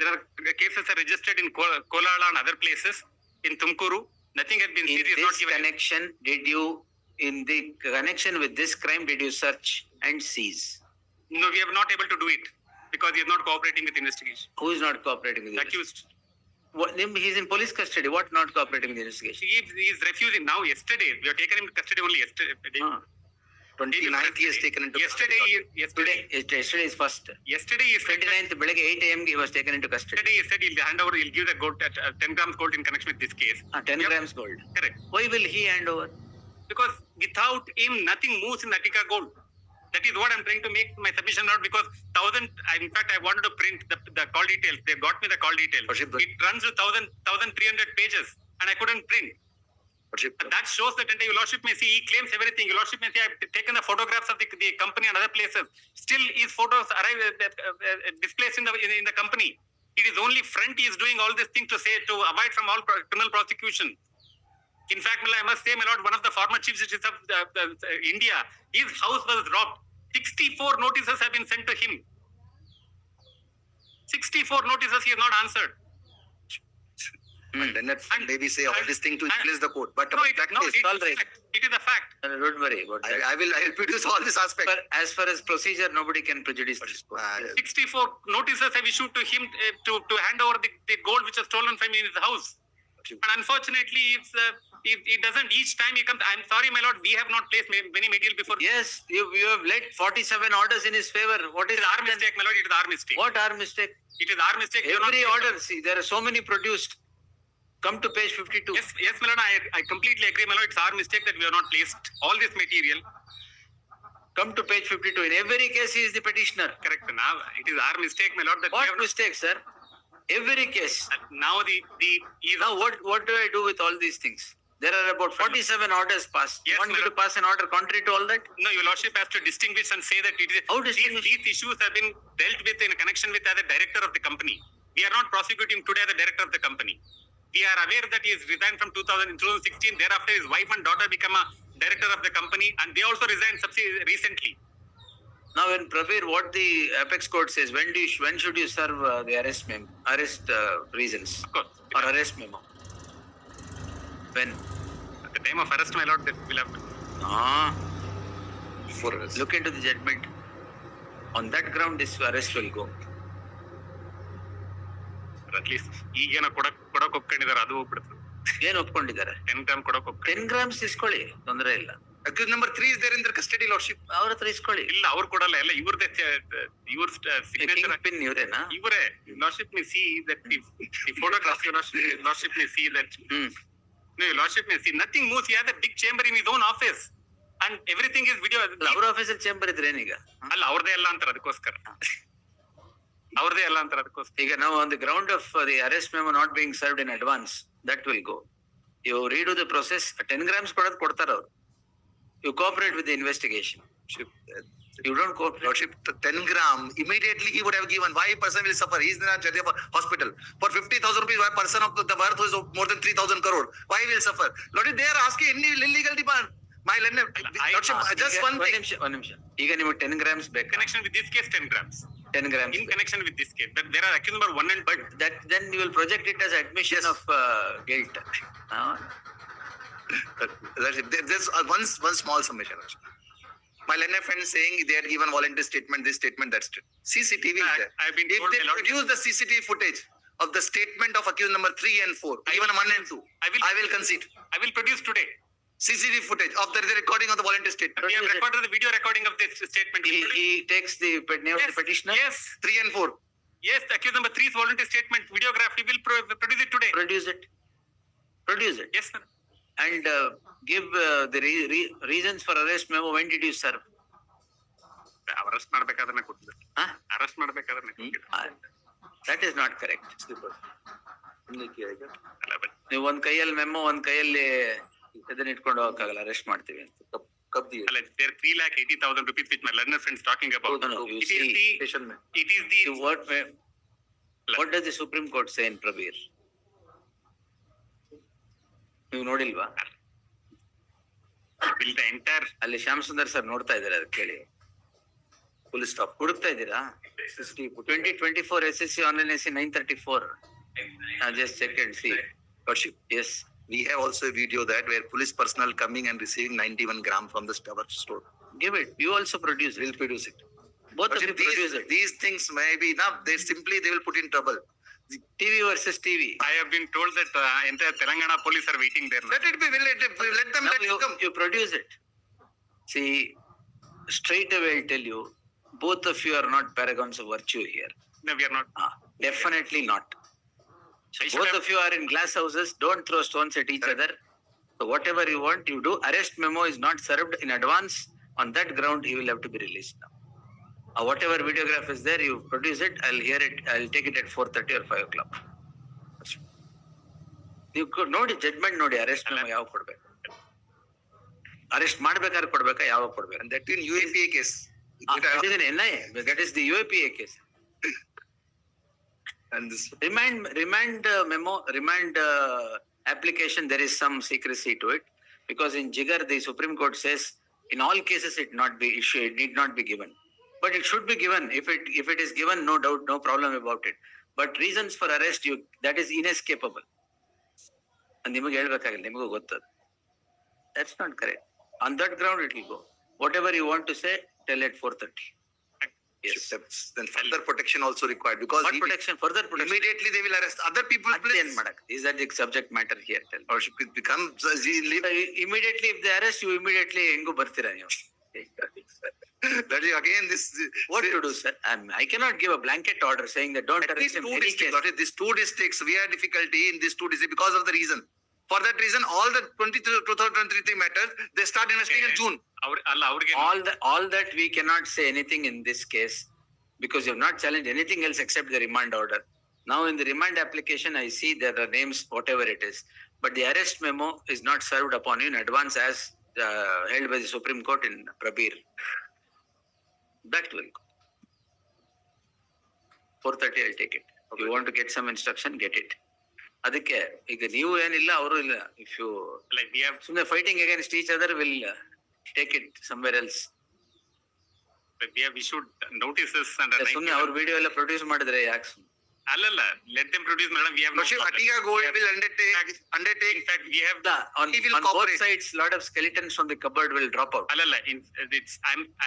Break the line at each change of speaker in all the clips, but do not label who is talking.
There are cases are registered in Kolala and other places. In Tumkuru, nothing has been.
In this connection, in the connection with this crime, did you search and seize?
No, we are not able to do it because he is not cooperating with investigation.
Who is not cooperating with the
accused?
He is in police custody. What not cooperating with the investigation?
He is refusing. Now, yesterday, we have taken him into custody only yesterday.
29th he is taken into
custody. Yesterday
is first.
Yesterday is
29th, 8 a.m. he was taken into custody.
Yesterday he said he'll hand over, he'll give the gold, 10 grams gold in connection with this case.
10 grams gold.
Correct.
Why will he hand over?
Because without him, nothing moves in Attica Gold. That is what I'm trying to make my submission out, because in fact, I wanted to print the call details. They got me the call details. It runs to 1,300 pages and I couldn't print. That shows that Your Lordship may see, he claims everything. Your Lordship may see, I've taken the photographs of the company and other places. Still, his photos arrive displaced in the company. It is only front he is doing all these things to avoid from all criminal prosecution. In fact, I must say, my lord, one of the former chief justices of India, his house was robbed. 64 notices have been sent to him. 64 notices he has not answered.
And then maybe say all this thing to influence the court. But
no, it is a fact.
Don't worry about that.
I will produce all this aspect.
But as far as procedure, nobody can prejudice this court.
64 notices have issued to him to hand over the gold which was stolen from him in his house. And unfortunately, he doesn't. Each time he comes, I'm sorry, my lord, we have not placed many material before.
Yes, you have led 47 orders in his favor. What is
our mistake, my lord? It is our mistake.
What our mistake?
It is our mistake.
Every order, see, there are so many produced. Come to page 52.
Yes, my lord, I completely agree, my lord. It's our mistake that we have not placed all this material.
Come to page 52. In every case, he is the petitioner.
Correct. Now, it is our mistake, my lord. That
what mistake, sir? Every case.
Now
Now what do I do with all these things? There are about 47 orders passed.
Yes,
you want me to pass an order contrary to all that?
No, Your Lordship has to distinguish and say that it is these issues have been dealt with in connection with the director of the company. We are not prosecuting today the director of the company. We are aware that he has resigned from 2016. Thereafter, his wife and daughter become a director of the company, and they also resigned recently.
Now, in Prabir, what the apex court says, when should you serve the arrest reasons?
Of course.
Or arrest memo? When?
At the time of arrest, my lord, that will have to.
For arrest. Look into the judgment. On that ground, this arrest will go.
At least, ಈಗೇನೋ ಕೊಡಕ್ ಒಪ್ಕೊಂಡಿದ್ದಾರೆ, ಅದು ಹೋಗ್ಬಿಡ್ತದೆ.
ಏನು ಒಪ್ಕೊಂಡಿದ್ದಾರೆ?
10 gram ಕೊಡಕ್
10 grams ಇಸ್ಕೊಳ್ಳಿ, ತೊಂದರೆ ಇಲ್ಲ.
Accused number 3 is there in their custody, Lordship.
ಅವ್ರ ಹತ್ರ ಇಸ್ಕೊಳ್ಳಿ.
ಇಲ್ಲ, ಅವ್ರು ಕೊಡಲ್ಲ. ಎಲ್ಲ ಇವ್ರದೇ ಸಿಗ್ನೇಚರ್.
ಪಿನ್ ಇವರೇನಾ?
ಇವರೇ. Lordship may see that the photographs, Lordship may see that. No, Lordship may see nothing moves. He has a big chamber in his own office, and everything is video.
ಅವ್ರ ಆಫೀಸಲ್ಲಿ chamber ಇದ್ರೆ ಏನೀಗ?
ಅಲ್ಲ, ಅವ್ರದೇ ಎಲ್ಲ ಅಂತಾರೆ, ಅದಕ್ಕೋಸ್ಕರ. ಅವ್ರದೇ ಎಲ್ಲ ಅಂತಾರೆ, ಅದಕ್ಕೋಸ್ಕರ.
ಈಗ ನಾವು on the ground of the arrest memo not being served in advance, that will go. You redo the process. 10 grams ಕೊಡ್ತಾರ ಅವ್ರು. You cooperate with the investigation. You don't cooperate.
Lordship, 10 gram, immediately he would have given. Why a person will suffer? He is in a Jadeva hospital. For 50,000 rupees, why a person of the worth is more than 3,000 crore? Why he will suffer? Lordship, they are asking any illegal demand. My Lordship, just one thing.
One ನಿಮಿಷ. ಈಗ ನಿಮಗೆ 10 grams ಬೇಕು.
Connection with this case, 10 grams.
10 grams.
In connection with this case. But there are accused number 1 and 2.
But then you will project it as admission of guilt.
There's one small submission. My Lordship friend saying they had given voluntary statement, this statement, that statement. CCTV is there.
I've been
if they produce the CCTV footage of the statement of accused number 3 and 4, even 1 and 2, I will concede.
I will produce today.
CCTV footage of the recording of the voluntary statement.
We have recorded the video recording of this statement.
He takes the name of the petitioner?
Yes.
3 and 4.
Yes, the accused number 3's voluntary statement, videograph, we will produce it today.
Produce it.
Yes, sir.
And give the reasons for arrest memo. When did you serve?
Arrest ಮಾಡಬೇಕಾದ್ರೆ ಕೊಟ್ಟಿದ್ದೆ. Arrest ಮಾಡಬೇಕಾದ್ರೆ ಕೊಟ್ಟಿದ್ದೆ.
That is not correct. ನೀವು ಒಂದ್ ಕೈಯಲ್ಲಿ memo, ಒಂದ್ ಕೈಯಲ್ಲಿ ಇದನ್ನ ಇಟ್ಕೊಂಡು ಹೋಗಕ್ಕಾಗಲ್ಲ, ಅರೆಸ್ಟ್ ಮಾಡ್ತೀವಿ ಅಂತ.
ಅಲ್ಲ, there 3,80,000 rupees which my learner friends talking about.
No,
it is the
what does the Supreme Court say in Prabir? ನೀವು ನೋಡಿಲ್ವಾ?
will the entire
ಅಲ್ಲಿ ಶ್ಯಾಮ್ ಸುಂದರ್ ಸರ್ ನೋಡ್ತಾ ಇದ್ದಾರೆ, ಅದು ಕೇಳಿ.
Full stop.
ಹುಡುಕ್ತಾ ಇದ್ದೀರಾ? 2024 SSC online essay 934. Just check and see.
Worship.
Yes.
We have also a video that where police personnel coming and receiving 91 gram from the our store.
Give it. You also produce it.
We'll produce it.
Both of
Worship,
you produce it.
these things may be enough. They will put in trouble.
TV versus TV.
I have been told that entire Telangana police are waiting there.
Let it be. Let them
No,
let it come.
you produce it. See, straight away I'll tell you, both of you are not paragons of virtue here.
No, we are not.
Definitely not. So
I should
both
have-
of you are in glass houses. Don't throw stones at each other. So whatever you want, you do. Arrest memo is not served in advance. On that ground, he will have to be released now. Whatever videograph is there, you produce it. I'll hear it. I'll take it at 4:30 or 5 o'clock. You could ನೋಡಿ judgement ನೋಡಿ arrest memo ಯಾವ ಕೊಡ್ಬೇಕು, arrest ಮಾಡ್ಬೇಕಾದ್ರೆ ಕೊಡ್ಬೇಕಾ, ಯಾವಾಗ ಕೊಡ್ಬೇಕು?
And that in UAPA case.
That is an NIA. That is the UAPA case.
And this.
Remand memo, remand application, there is some secrecy to it, because in Jigar the Supreme Court says in all cases it not be issued, it need not be given, but it should be given. If it is given, no doubt, no problem about it. But reasons for arrest, that is inescapable. And ನಿಮಗೆ ಹೇಳ್ಬೇಕಾಗಿಲ್ಲ, ನಿಮಗೂ ಗೊತ್ತದು. That's not correct. On that ground it will go. Whatever you want to say, tell at 4:30. Yes.
Then further protection also required, because
What protection? Further protection.
immediately they will arrest other people.
At the end, madam. Is that the subject matter here? Tell me.
Worship, it becomes
Immediately, if they arrest you, immediately ಹೆಂಗೂ ಬರ್ತೀರಾ ನೀವು?
that is again this.
What to do, sir? I cannot give a blanket order saying that don't
At
arrest
least
him.
two
Any
districts.
case.
These two districts, we have difficulty in these two districts because of the reason. For that reason, all the 2023 matters, they start investigating in June.
ಅವ್ರಿಗೆ
All that we cannot say anything in this case, because you have not challenged anything else except the remand order. Now in the remand application, I see there are names, whatever it is, but the arrest memo is not served upon you in advance as held by the Supreme Court in Prabir. That will go. 4:30 I'll take it. You want to get some instruction, get it. ಅದಕ್ಕೆ ಈಗ ನೀವು ಏನಿಲ್ಲ, ಅವರು ಇಲ್ಲ. If you
like we have
ಸುಮ್ಮನೆ fighting against each other, will take it somewhere else.
issued notices and
ಸುಮ್ಮನೆ ಅವ್ರ video ಎಲ್ಲ ಪ್ರೊಡ್ಯೂಸ್ ಮಾಡಿದ್ರೆ ಯಾಕೆ?
ಅಲ್ಲಲ್ಲ, let them produce, madam. We have no
Worship,
problem.
Atiga Gold will undertake.
In fact, we have
On
He will
both
cooperate.
sides, lot of skeletons from the cupboard will drop out.
Alala,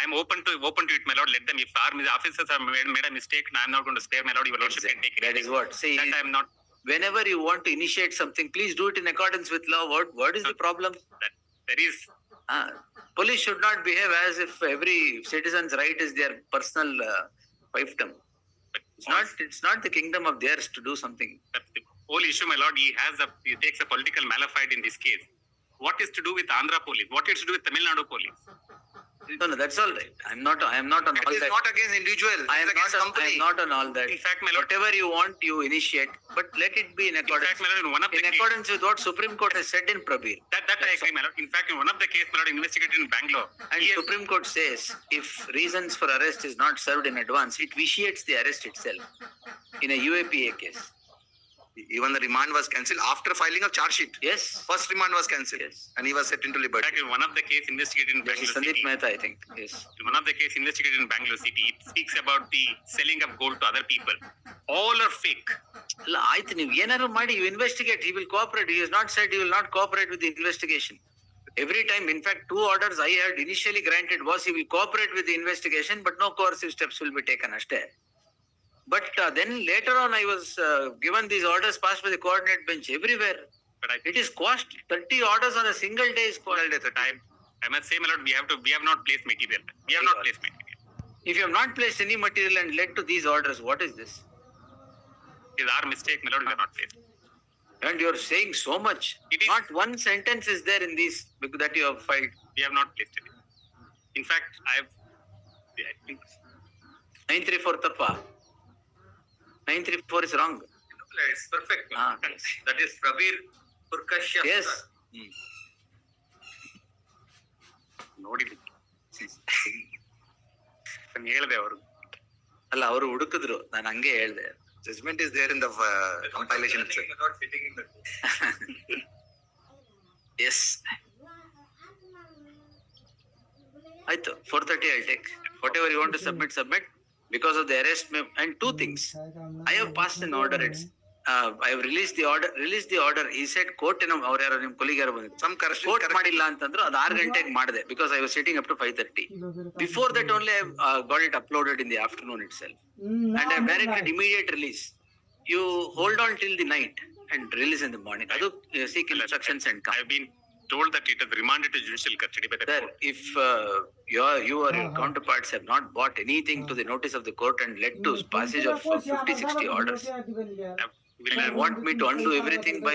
I'm open to it, my lord. Let them. If our officers have made a mistake, I'm not going to spare, my lord. Your lordship can take it.
That is what. See,
That I'm not.
whenever you want to initiate something, please do it in accordance with law. What is the problem?
There is.
Police should not behave as if every citizen's right is their personal fiefdom. It's not the kingdom of theirs to do something.
That's the whole issue, my lord. He takes a political malafide in this case. What is to do with Andhra police? What is to do with Tamil Nadu police?
No, that's all right. I am not on
It
all
is
that.
not against individual.
I
It
am
is against
not
company.
on all that.
In fact, my lord.
Whatever you want, you initiate, but let it be in
In
accordance.
fact, my lord, in one of the
In accordance with what Supreme Court has said in Prabir.
that I agree, my lord. In fact, in one of the case, my lord, investigated in Bangalore.
And
he has-
Supreme Court says if reasons for arrest is not served in advance, it vitiates the arrest itself in a UAPA case.
Even the remand was cancelled after filing of charge sheet.
Yes.
First remand was cancelled,
Yes.
and he was set into
in
liberty.
fact, in one of the case investigated in
This is
Bangalore
Sandeep
City.
Mehta, I think. Yes.
In one of the case investigated in Bangalore City, it speaks about the selling of gold to other people. All are fake.
ಅಲ್ಲ, ಆಯ್ತು, ನೀವು ಏನಾದ್ರು ಮಾಡಿ, you investigate, he will cooperate. He has not said he will not cooperate with the investigation. Every time, in fact, 2 orders I had initially granted was he will cooperate with the investigation, but no coercive steps will be taken. Ashte. But then later on, I was given these orders passed by the coordinate bench everywhere.
But
It is quashed. 30 orders on a single day is quashed.
I must say, my lord, we have not placed material. We have not placed material.
If you have not placed any material and led to these orders, what is this?
It is our mistake, my lord, we have not placed.
And you are saying so much.
It is-
Not one sentence is there in these that you have filed.
We have not placed it. In fact, I think
934 tappa. 934 is wrong.
It's perfect.
Yes.
That is Prabir Purkashya.
Yes.
ನೋಡಿದ್ವಿ. ನಾನು ಹೇಳಿದೆ ಅವರು.
ಅಲ್ಲ, ಅವರು ಹುಡುಕಿದ್ರು, ನಾನು ಹಂಗೆ ಹೇಳ್ದೆ.
Judgment is there in the compilation itself.
Not fitting in the
Yes. ಆಯ್ತು, 4:30 I'll take. Whatever you want to submit because of the arrest and two things. I have passed an order. I have released the order. He said court ಅವ್ರ ಯಾರೋ ನಿಮ್ ಕೊಲಿಗೆ ಯಾರೋ ಬಂದಿದ್ರು.
Some correction.
Court ಮಾಡಿಲ್ಲ ಅಂತಂದ್ರು ಅದು 6 ಗಂಟೆಗೆ ಮಾಡಿದೆ because I was sitting up to 5:30. Before that only I got it uploaded in the afternoon itself. And I directed immediate release. You hold on till the night and release in the morning. Adu seek instructions and come.
I've been told that it is remanded to judicial custody by the
Sir,
court.
if you or your counterparts have not bought anything to the notice of the court and led to passage of 50-60 orders,
Will I
want me to undo everything by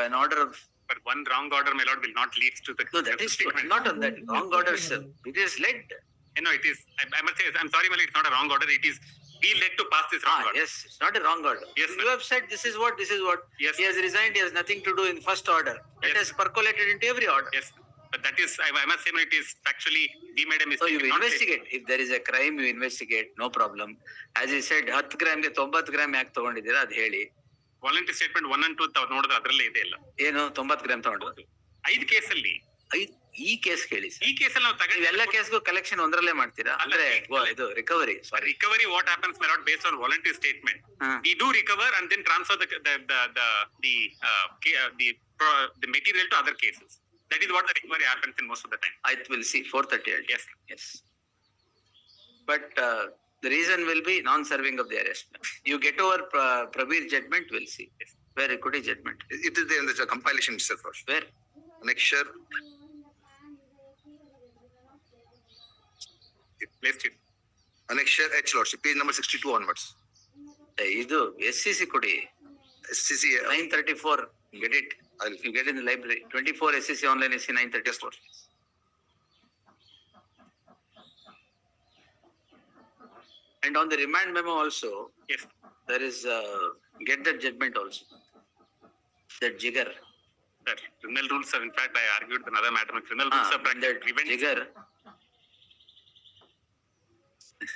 an order of...
But one wrong order, my lord, will not lead to the.
No, that is
statement.
not on that. Wrong order, sir. It is led.
No, it is. I must say, I'm sorry, my lord, it's not a wrong order. It is. We led to pass this wrong order.
Yes, it's not a wrong order.
Yes,
You have said this is what.
Yes.
He has resigned. He has nothing to do in first order. It
Yes.
has percolated into every order.
Yes, but that is. I must say, it is actually we made a
So
mistake.
you
in not
investigate. If there is a crime, you investigate. No problem. As he said, 10 ಗ್ರಾಮ್ಗೆ 90 gram ಯಾಕೆ ತಗೊಂಡಿದ್ದೀರಾ ಅದು ಹೇಳಿ.
Voluntary statement 1 and 2 ತಾವು ನೋಡಿದ್ರೆ ಅದರಲ್ಲೇ ಇದೆ ಇಲ್ಲ.
ಏನು 90 gram ತಗೊಂಡ್ರು?
5 ಕೇಸಲ್ಲಿ
ಈ ಕೇಸ್ ಕೇಳಿ ಸರ್.
ಈ ಕೇಸಲ್ಲಿ ನಾವು
ನೀವೆಲ್ಲ ಕೇಸ್ಗೂ ಕಲೆಕ್ಷನ್ ಒಂದರಲ್ಲೇ ಮಾಡ್ತೀರಾ? ಅಂದ್ರೆ ಇದು recovery. Sorry,
recovery. What happens, my lord, based on voluntary statement, we do recover and then transfer the material to other cases. That is what the recovery happens in most of the time.
I will see 4:30.
Yes.
Yes. But the reason will be non-serving of the arrest. You get over Prabir judgment, we'll see.
Yes.
Where equity judgment?
It is there in the compilation itself.
Where?
Annexure.
Placed it.
Annexure H Lordship, page number 62 onwards.
ಇದು SCC ಕೊಡಿ.
SCC.
934. Get it. You get in the library. 24 SCC online SC 934. And on the remand memo also,
Yes.
there is get that judgment also. That jigger.
Sir, criminal rules have, in fact, I argued another matter. Criminal rules have
That
prevent.
jigger